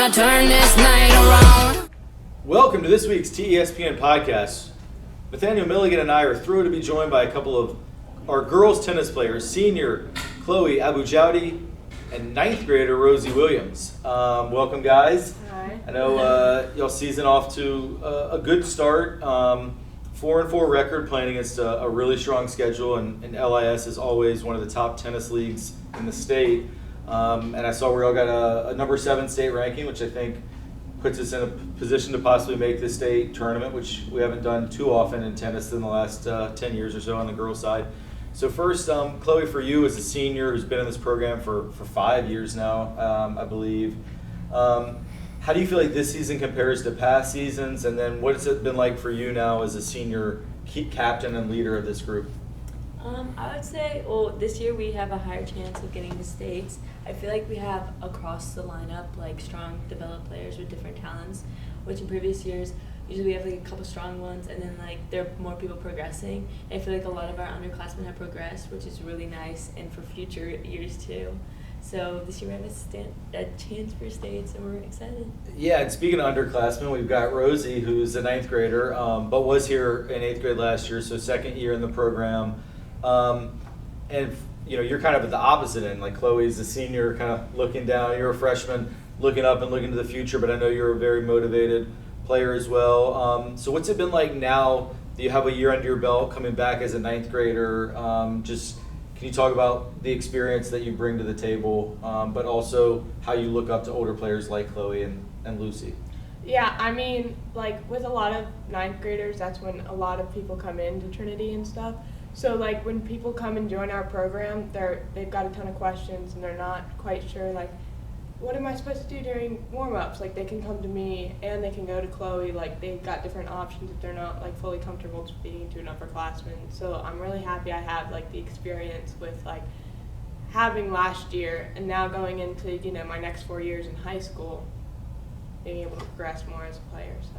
gonna turn this night around. Welcome to this week's TESPN podcast. Nathaniel Milligan and I are thrilled to be joined by a couple of our girls tennis players, senior Chloe Aboujaoude and ninth grader Rosie Williams. Welcome, guys. Hi. I know y'all season off to a good start. 4-4 record, playing against a really strong schedule, and LIS is always one of the top tennis leagues in the state. And I saw we all got a number 7 state ranking, which I think puts us in a position to possibly make the state tournament, which we haven't done too often in tennis in the last 10 years or so on the girls' side. So first, Chloe, for you as a senior who's been in this program for 5 years now, I believe, how do you feel like this season compares to past seasons? And then what has it been like for you now as a senior captain and leader of this group? I would say, well, this year we have a higher chance of getting to states. I feel like we have across the lineup like strong developed players with different talents, which in previous years usually we have like a couple strong ones and then like there are more people progressing. I feel like a lot of our underclassmen have progressed, which is really nice, and for future years too. So this year we have a chance for states, and we're excited. Yeah, and speaking of underclassmen, we've got Rosie, who's a ninth grader, but was here in 8th grade last year, so second year in the program. And you know, you're kind of at the opposite end. Like Chloe's a senior, kind of looking down. You're a freshman, looking up and looking to the future. But I know you're a very motivated player as well. So what's it been like now that you have a year under your belt, coming back as a ninth grader? Just can you talk about the experience that you bring to the table, but also how you look up to older players like Chloe and Lucy? Yeah, I mean, like with a lot of ninth graders, that's when a lot of people come into Trinity and stuff. So like when people come and join our program, they've got a ton of questions and they're not quite sure like, what am I supposed to do during warm-ups? Like they can come to me and they can go to Chloe. Like they've got different options if they're not like fully comfortable speaking to an upperclassman. So I'm really happy I have like the experience with like having last year and now going into, you know, my next 4 years in high school, being able to progress more as a player. So.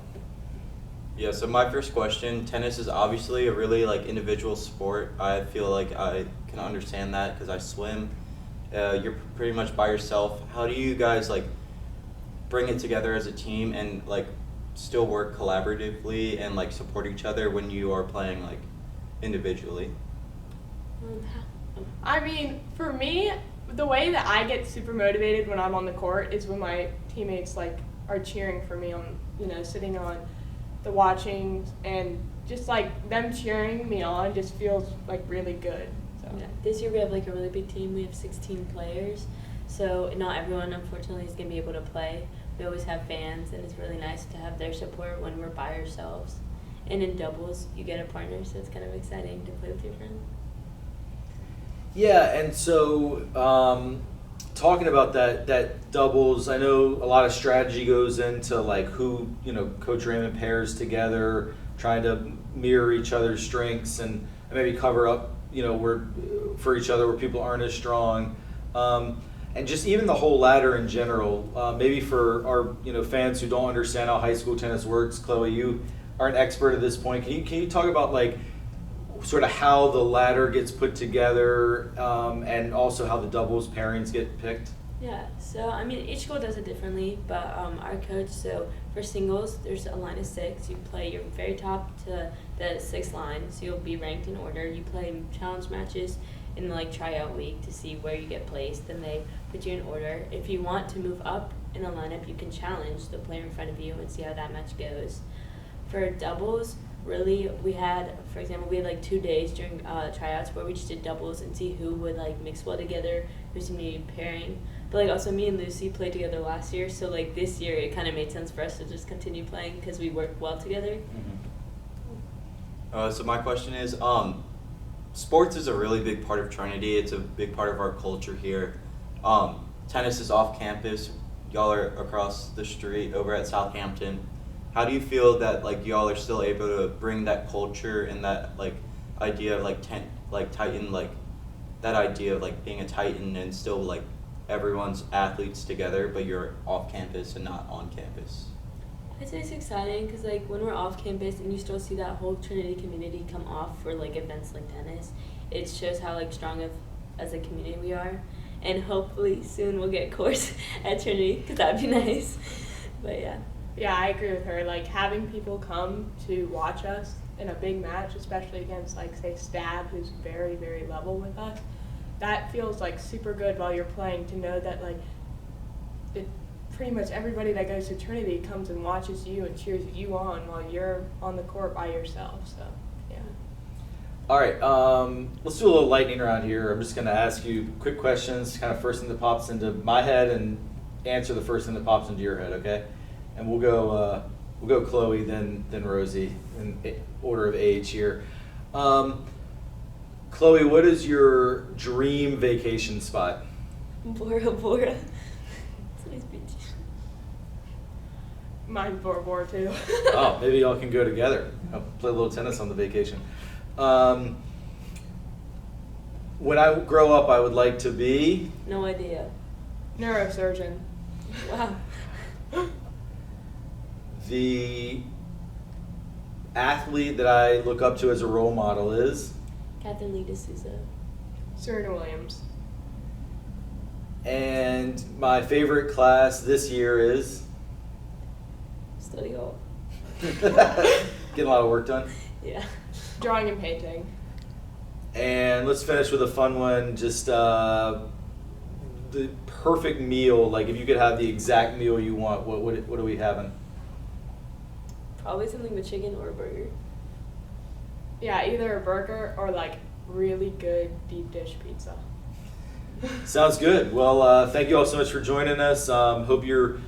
Yeah, so my first question, tennis is obviously a really like individual sport. I feel like I can understand that because I swim. You're pretty much by yourself. How do you guys like bring it together as a team and like still work collaboratively and like support each other when you are playing like individually? I mean, for me, the way that I get super motivated when I'm on the court is when my teammates like are cheering for me on, you know, sitting on the watching, and just like them cheering me on just feels like really good. So. Yeah. This year we have like a really big team. We have 16 players, so not everyone unfortunately is going to be able to play. We always have fans, and it's really nice to have their support when we're by ourselves. And in doubles, you get a partner, so it's kind of exciting to play with your friend. Yeah, and so talking about that doubles, I know a lot of strategy goes into like who, you know, Coach Raymond pairs together, trying to mirror each other's strengths and maybe cover up, you know, where for each other where people aren't as strong, and just even the whole ladder in general. Maybe for our, you know, fans who don't understand how high school tennis works, Chloe, you are an expert at this point. Can you talk about like sort of how the ladder gets put together, and also how the doubles pairings get picked? Yeah, so I mean each school does it differently, but our coach, so for singles there's a line of 6. You play your very top to the 6th line, so you'll be ranked in order. You play challenge matches in the like tryout week to see where you get placed, then they put you in order. If you want to move up in a lineup, you can challenge the player in front of you and see how that match goes. For doubles, really, we had like 2 days during tryouts where we just did doubles and see who would like mix well together, who's gonna be pairing. But like also me and Lucy played together last year, so like this year it kind of made sense for us to just continue playing because we work well together. So my question is, sports is a really big part of Trinity. It's a big part of our culture here. Tennis is off campus. Y'all are across the street over at Southampton. How do you feel that like y'all are still able to bring that culture and that like idea of like Titan, like that idea of like being a Titan and still like everyone's athletes together, but you're off campus and not on campus? I'd say it's exciting because like when we're off campus and you still see that whole Trinity community come off for like events like tennis, it shows how like strong of as a community we are. and hopefully soon we'll get a course at Trinity because that would be nice. But yeah. Yeah, I agree with her. Like, having people come to watch us in a big match, especially against, like, say, Stab, who's very, very level with us, that feels, like, super good while you're playing to know that, like, pretty much everybody that goes to Trinity comes and watches you and cheers you on while you're on the court by yourself. So, yeah. All right, let's do a little lightning round here. I'm just going to ask you quick questions, kind of first thing that pops into my head, and answer the first thing that pops into your head, okay? And we'll go Chloe, then Rosie, in order of age here. Chloe, what is your dream vacation spot? Bora Bora. It's a nice beach. Mine's Bora Bora, too. Oh, maybe y'all can go together. Play a little tennis on the vacation. When I grow up, I would like to be... No idea. Neurosurgeon. Wow. The athlete that I look up to as a role model is... Catherine Lee D'Souza. Serena Williams. And my favorite class this year is... Study hall. Getting a lot of work done. Yeah. Drawing and painting. And let's finish with a fun one. Just the perfect meal. Like, if you could have the exact meal you want, what are we having? Probably something with chicken or a burger. Yeah, either a burger or, like, really good deep dish pizza. Sounds good. Well, thank you all so much for joining us. Hope your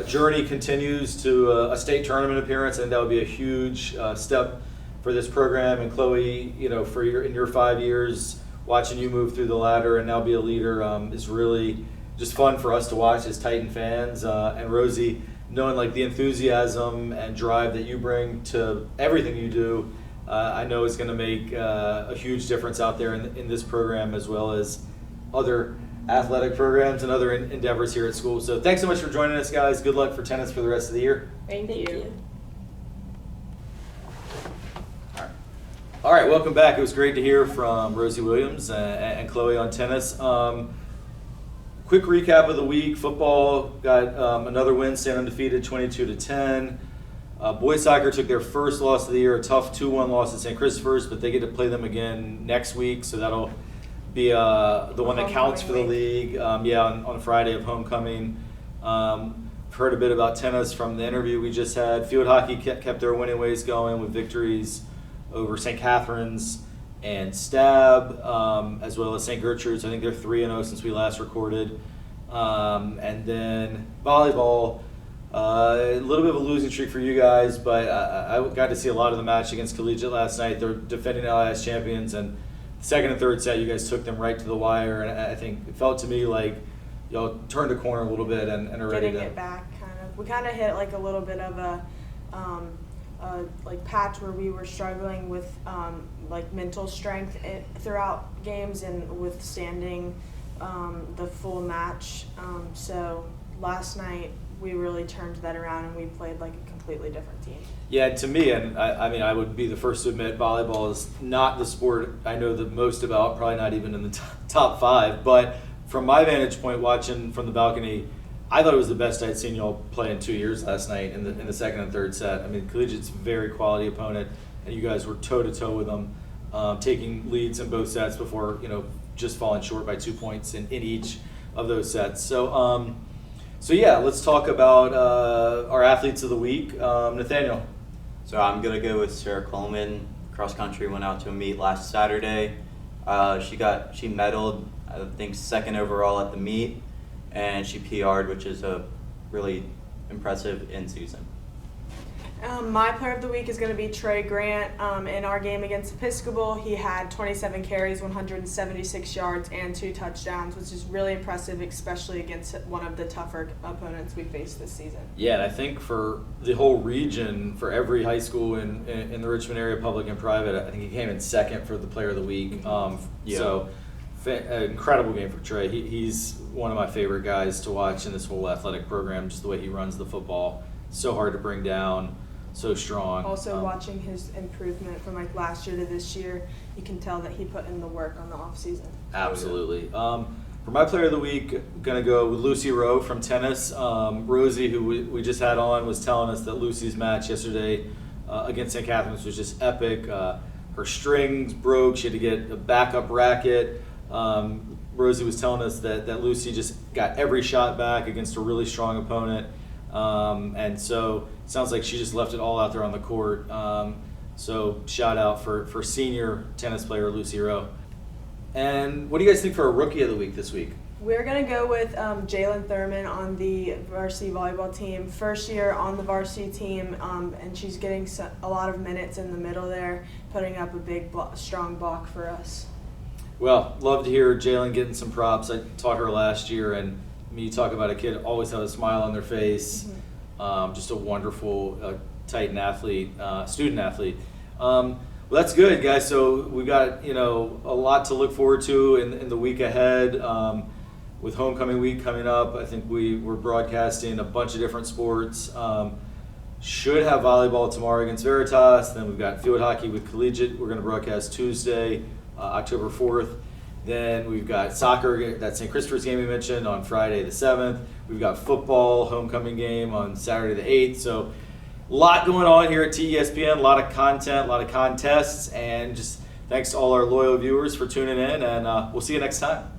journey continues to a state tournament appearance, and that would be a huge step for this program. And Chloe, you know, in your 5 years, watching you move through the ladder and now be a leader is really just fun for us to watch as Titan fans. And Rosie, knowing like the enthusiasm and drive that you bring to everything you do, I know is going to make a huge difference out there in this program, as well as other athletic programs and other endeavors here at school. So thanks so much for joining us, guys. Good luck for tennis for the rest of the year. Thank you. All right, welcome back. It was great to hear from Rosie Williams and Chloe on tennis. Quick recap of the week. Football got another win, staying undefeated, 22-10. Boys soccer took their first loss of the year, a tough 2-1 loss at St. Christopher's, but they get to play them again next week, so that'll be the one that counts for the league. On Friday of homecoming. Heard a bit about tennis from the interview we just had. Field hockey kept their winning ways going with victories over St. Catherine's and Stab, as well as St. Gertrude's. I think they're 3-0 since we last recorded. And then volleyball, a little bit of a losing streak for you guys, but I got to see a lot of the match against Collegiate last night. They're defending LIS champions, and second and third set, you guys took them right to the wire, and I think it felt to me like y'all turned a corner a little bit and are ready to getting it back, kind of. We kind of hit like a little bit of a like patch where we were struggling with like mental strength throughout games and withstanding the full match. So last night we really turned that around and we played like a completely different team. Yeah, to me, and I mean, I would be the first to admit volleyball is not the sport I know the most about, probably not even in the top five, but from my vantage point watching from the balcony, I thought it was the best I'd seen y'all play in 2 years last night in the second and third set. I mean, Collegiate's a very quality opponent, and you guys were toe-to-toe with them, taking leads in both sets before, just falling short by 2 points in each of those sets. So yeah, let's talk about our athletes of the week. Nathaniel. So I'm going to go with Sarah Coleman. Cross country went out to a meet last Saturday. She medaled, I think, second overall at the meet, and she PR'd, which is a really impressive in-season. My player of the week is going to be Trey Grant. In our game against Episcopal, he had 27 carries, 176 yards, and 2 touchdowns, which is really impressive, especially against one of the tougher opponents we faced this season. Yeah, and I think for the whole region, for every high school in the Richmond area, public and private, I think he came in second for the player of the week. So incredible game for Trey. He's one of my favorite guys to watch in this whole athletic program, just the way he runs the football. So hard to bring down. So strong. Also, watching his improvement from like last year to this year, you can tell that he put in the work on the off season. Absolutely. For my player of the week, I'm going to go with Lucy Rowe from tennis. Rosie, who we just had on, was telling us that Lucy's match yesterday against St. Catherine's was just epic. Her strings broke. She had to get a backup racket. Rosie was telling us that Lucy just got every shot back against a really strong opponent. And so it sounds like she just left it all out there on the court. So shout out for senior tennis player Lucy Rowe. And what do you guys think for a rookie of the week this week? We're going to go with Jalen Thurman on the varsity volleyball team. First year on the varsity team, and she's getting a lot of minutes in the middle there, putting up a big, strong block for us. Well, love to hear Jalen getting some props. I taught her last year, and you talk about a kid always have a smile on their face. Just a wonderful, Titan athlete, student athlete. Well, that's good, guys. So we've got a lot to look forward to in the week ahead. With homecoming week coming up, I think we're broadcasting a bunch of different sports. Should have volleyball tomorrow against Veritas. Then we've got field hockey with Collegiate. We're going to broadcast Tuesday, October 4th. Then we've got soccer, that St. Christopher's game we mentioned, on Friday the 7th. We've got football, homecoming game on Saturday the 8th. So a lot going on here at TESPN, a lot of content, a lot of contests, and just thanks to all our loyal viewers for tuning in, and we'll see you next time.